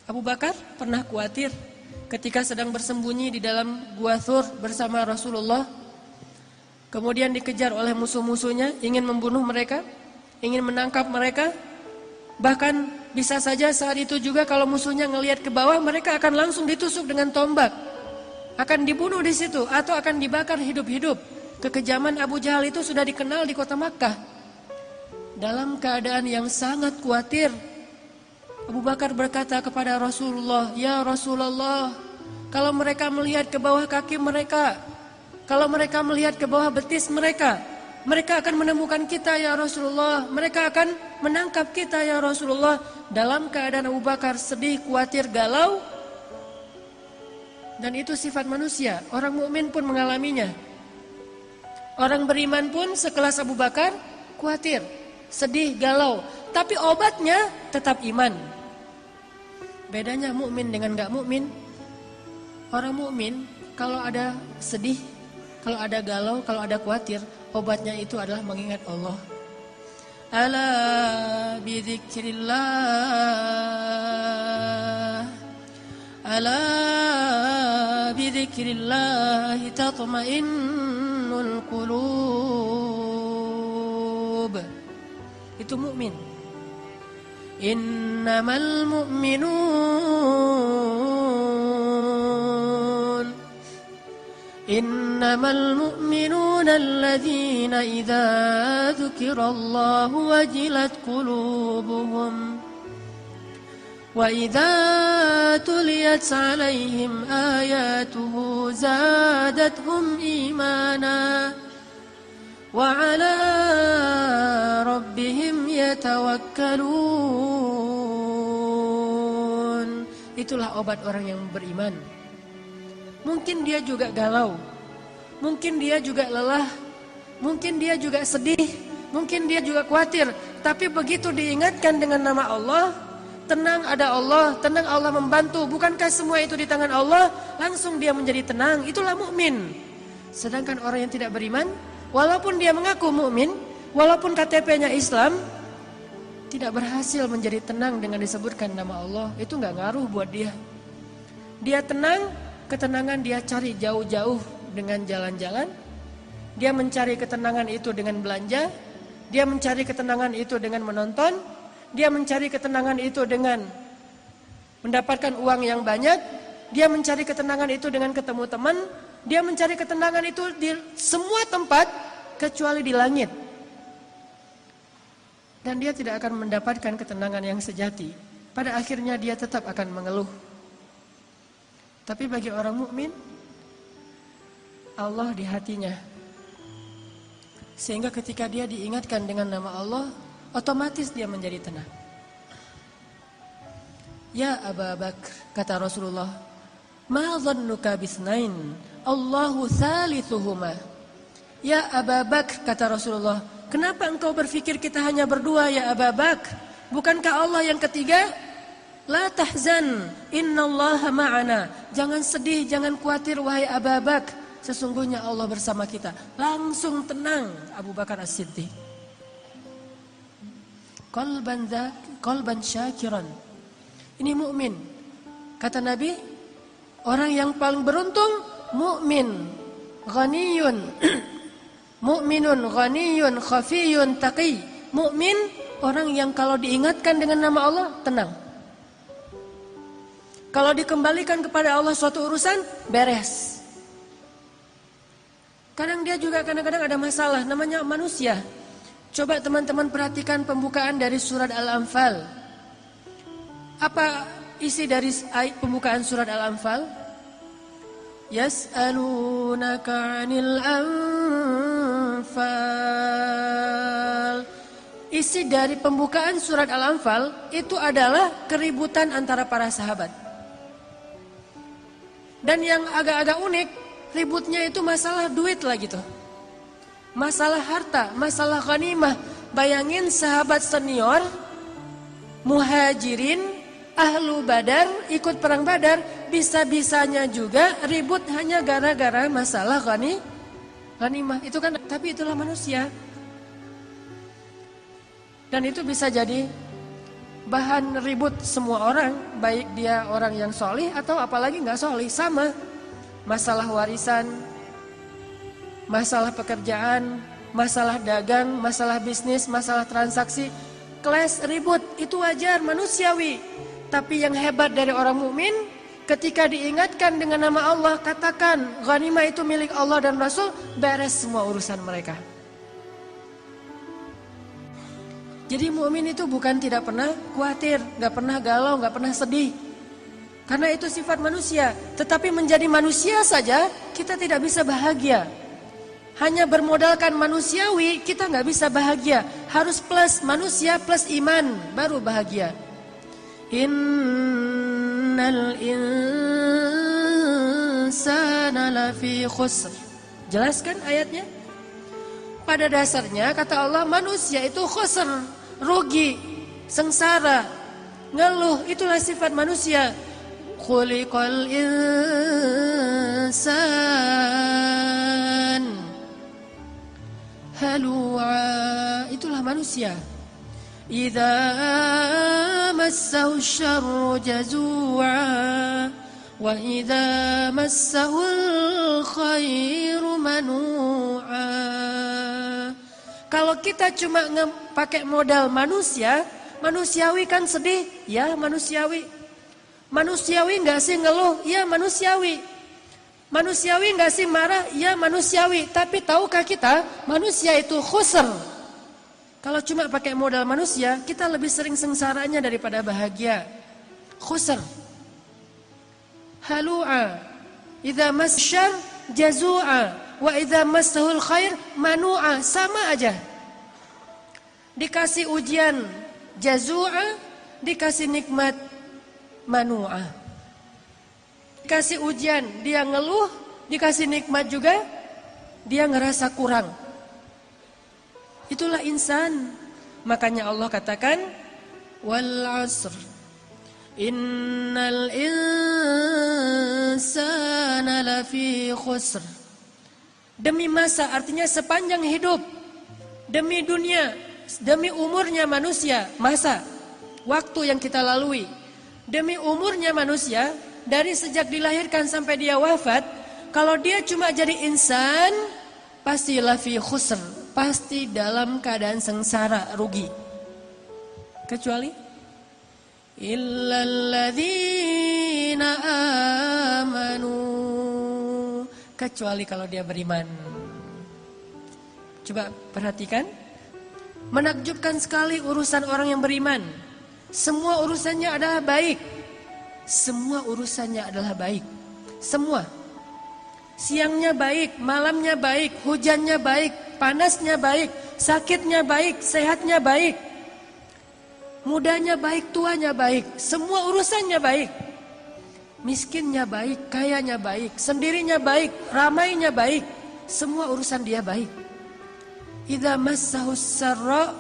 Abu Bakar pernah khawatir ketika sedang bersembunyi di dalam Gua Thur bersama Rasulullah. Kemudian dikejar oleh musuh-musuhnya, ingin membunuh mereka, ingin menangkap mereka. Bahkan bisa saja saat itu juga kalau musuhnya ngelihat ke bawah, mereka akan langsung ditusuk dengan tombak. Akan dibunuh di situ atau akan dibakar hidup-hidup. Kekejaman Abu Jahal itu sudah dikenal di kota Makkah. Dalam keadaan yang sangat khawatir, Abu Bakar berkata kepada Rasulullah, "Ya Rasulullah, kalau mereka melihat ke bawah kaki mereka, kalau mereka melihat ke bawah betis mereka, mereka akan menemukan kita ya Rasulullah, mereka akan menangkap kita ya Rasulullah." Dalam keadaan Abu Bakar sedih, khawatir, galau. Dan itu sifat manusia, orang mukmin pun mengalaminya. Orang beriman pun sekelas Abu Bakar khawatir, sedih, galau, tapi obatnya tetap iman. Bedanya mukmin dengan gak mukmin. Orang mukmin kalau ada sedih, kalau ada galau, kalau ada khawatir, obatnya itu adalah mengingat Allah. Ala bidzikrillah, ala bidzikrillah tatma'innul qulub. Itu mukmin. Innamal mu'minun alladzina idza dzukirallahu wajilat qulubuhum wa idza tuliyat 'alaihim ayatuhu zadatuhum imana wa 'ala rabbihim yatawakkalun. Itulah obat orang yang beriman. Mungkin dia juga galau, mungkin dia juga lelah, mungkin dia juga sedih, mungkin dia juga khawatir. Tapi begitu diingatkan dengan nama Allah, tenang ada Allah, tenang Allah membantu. Bukankah semua itu di tangan Allah? Langsung dia menjadi tenang. Itulah mukmin. Sedangkan orang yang tidak beriman, walaupun dia mengaku mukmin, walaupun KTP-nya Islam, tidak berhasil menjadi tenang dengan disebutkan nama Allah. Itu gak ngaruh buat dia. Dia tenang, ketenangan dia cari jauh-jauh dengan jalan-jalan. Dia mencari ketenangan itu dengan belanja. Dia mencari ketenangan itu dengan menonton. Dia mencari ketenangan itu dengan mendapatkan uang yang banyak. Dia mencari ketenangan itu dengan ketemu teman. Dia mencari ketenangan itu di semua tempat kecuali di langit. Dan dia tidak akan mendapatkan ketenangan yang sejati. Pada akhirnya dia tetap akan mengeluh. Tapi bagi orang mukmin, Allah di hatinya. Sehingga ketika dia diingatkan dengan nama Allah, otomatis dia menjadi tenang. Ya Abu Bakar, kata Rasulullah, ma dhannuka bisnain, Allahu thalithuhuma. Ya Abu Bakar, kata Rasulullah, kenapa engkau berpikir kita hanya berdua ya Abu Bakar? Bukankah Allah yang ketiga? La tahzan, innallaha ma'ana. Jangan sedih, jangan khawatir wahai Abu Bakar. Sesungguhnya Allah bersama kita. Langsung tenang Abu Bakar As-Siddiq. Qalban syakiran. Ini mukmin. Kata Nabi, orang yang paling beruntung mukmin, ghaniyun. Mukminun ghaniyun khafiyun taqi. Mukmin orang yang kalau diingatkan dengan nama Allah tenang. Kalau dikembalikan kepada Allah suatu urusan, beres. Kadang dia juga kadang-kadang ada masalah, namanya manusia. Coba teman-teman perhatikan pembukaan dari surat Al-Anfal. Apa isi dari pembukaan surat Al-Anfal? Yas'alunaka 'anil anfal. Isi dari pembukaan surat Al-Anfal itu adalah keributan antara para sahabat. Dan yang agak-agak unik, ributnya itu masalah duit lah gitu. Masalah harta, masalah ghanimah. Bayangin sahabat senior, muhajirin, ahlu badar, ikut perang badar, bisa-bisanya juga ribut hanya gara-gara masalah ghanimah. Itu kan, tapi itulah manusia. Dan itu bisa jadi bahan ribut semua orang, baik dia orang yang solih atau apalagi nggak solih, sama. Masalah warisan, masalah pekerjaan, masalah dagang, masalah bisnis, masalah transaksi, clash, ribut, itu wajar, manusiawi. Tapi yang hebat dari orang mukmin, ketika diingatkan dengan nama Allah, katakan ghanimah itu milik Allah dan Rasul, beres semua urusan mereka. Jadi mukmin itu bukan tidak pernah khawatir, nggak pernah galau, nggak pernah sedih. Karena itu sifat manusia. Tetapi menjadi manusia saja kita tidak bisa bahagia. Hanya bermodalkan manusiawi kita nggak bisa bahagia. Harus plus manusia plus iman baru bahagia. Innal insana lafi khusr. Jelaskan ayatnya. Pada dasarnya kata Allah manusia itu khusr, rugi, sengsara, ngeluh, itulah sifat manusia. Khuliqal insan halu'a, itulah manusia. Idza massahu syarru jazu'a wa idza massahul khairu manu'a. Kalau kita cuma pakai modal manusia, manusiawi kan sedih, ya manusiawi. Manusiawi nggak sih ngeluh, ya manusiawi. Manusiawi nggak sih marah, ya manusiawi. Tapi tahukah kita, manusia itu khusr. Kalau cuma pakai modal manusia, kita lebih sering sengsaranya daripada bahagia. Khusr. Halu'a. Idza masyar jazu'a. Wa idza massahul khair manu'a, sama aja. Dikasih ujian jazu'a, dikasih nikmat manu'a. Dikasih ujian dia ngeluh, dikasih nikmat juga dia ngerasa kurang. Itulah insan. Makanya Allah katakan wal 'asr innal insana lafi khusr. Demi masa artinya sepanjang hidup, demi dunia, demi umurnya manusia, masa, waktu yang kita lalui, demi umurnya manusia, dari sejak dilahirkan sampai dia wafat, kalau dia cuma jadi insan, pasti lafi khusr, pasti dalam keadaan sengsara, rugi. Kecuali illalladzina amanu, kecuali kalau dia beriman. Coba perhatikan, menakjubkan sekali urusan orang yang beriman. Semua urusannya adalah baik. Semua urusannya adalah baik. Semua. Siangnya baik, malamnya baik, hujannya baik, panasnya baik, sakitnya baik, sehatnya baik. Mudanya baik, tuanya baik. Semua urusannya baik. Miskinnya baik, kayanya baik, sendirinya baik, ramainya baik. Semua urusan dia baik. Idza massahus sarra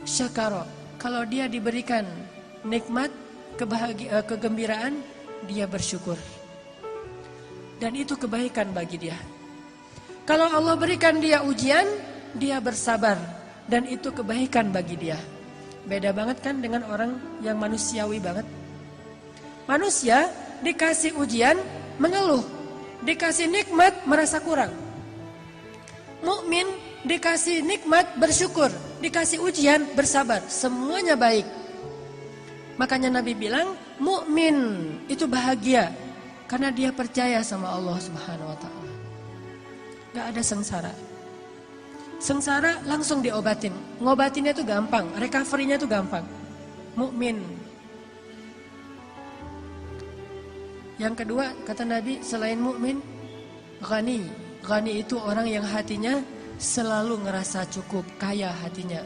syakara. Kalau dia diberikan nikmat, kegembiraan, dia bersyukur. Dan itu kebaikan bagi dia. Kalau Allah berikan dia ujian, dia bersabar. Dan itu kebaikan bagi dia. Beda banget kan dengan orang yang manusiawi banget. Manusia dikasih ujian, mengeluh. Dikasih nikmat, merasa kurang. Mukmin dikasih nikmat, bersyukur. Dikasih ujian, bersabar. Semuanya baik. Makanya Nabi bilang, mukmin itu bahagia. Karena dia percaya sama Allah Subhanahu wa ta'ala. Gak ada sengsara. Sengsara langsung diobatin. Ngobatinnya itu gampang, recovery-nya itu gampang. Mukmin. Yang kedua, kata Nabi, selain mukmin, ghani. Ghani itu orang yang hatinya selalu ngerasa cukup, kaya hatinya.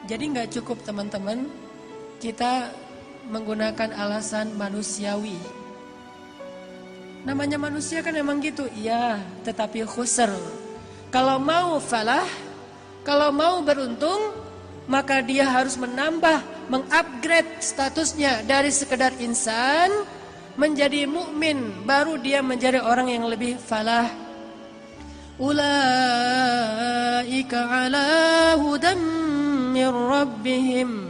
Jadi gak cukup teman-teman, kita menggunakan alasan manusiawi. Namanya manusia kan emang gitu, iya, tetapi khusr. Kalau mau falah, kalau mau beruntung, maka dia harus menambah, mengupgrade statusnya dari sekedar insan menjadi mukmin, baru dia menjadi orang yang lebih falah. Ulaika ala hudam min rabbihim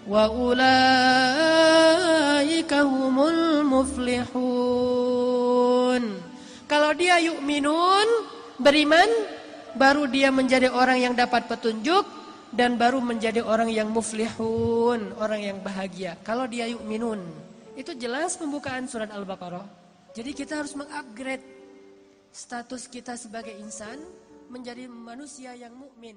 wa ulaika humul muflihun. Kalau dia yu'minun, beriman, baru dia menjadi orang yang dapat petunjuk dan baru menjadi orang yang muflihun, orang yang bahagia. Kalau dia yu'minun, itu jelas pembukaan surat Al-Baqarah. Jadi kita harus mengupgrade status kita sebagai insan menjadi manusia yang mukmin.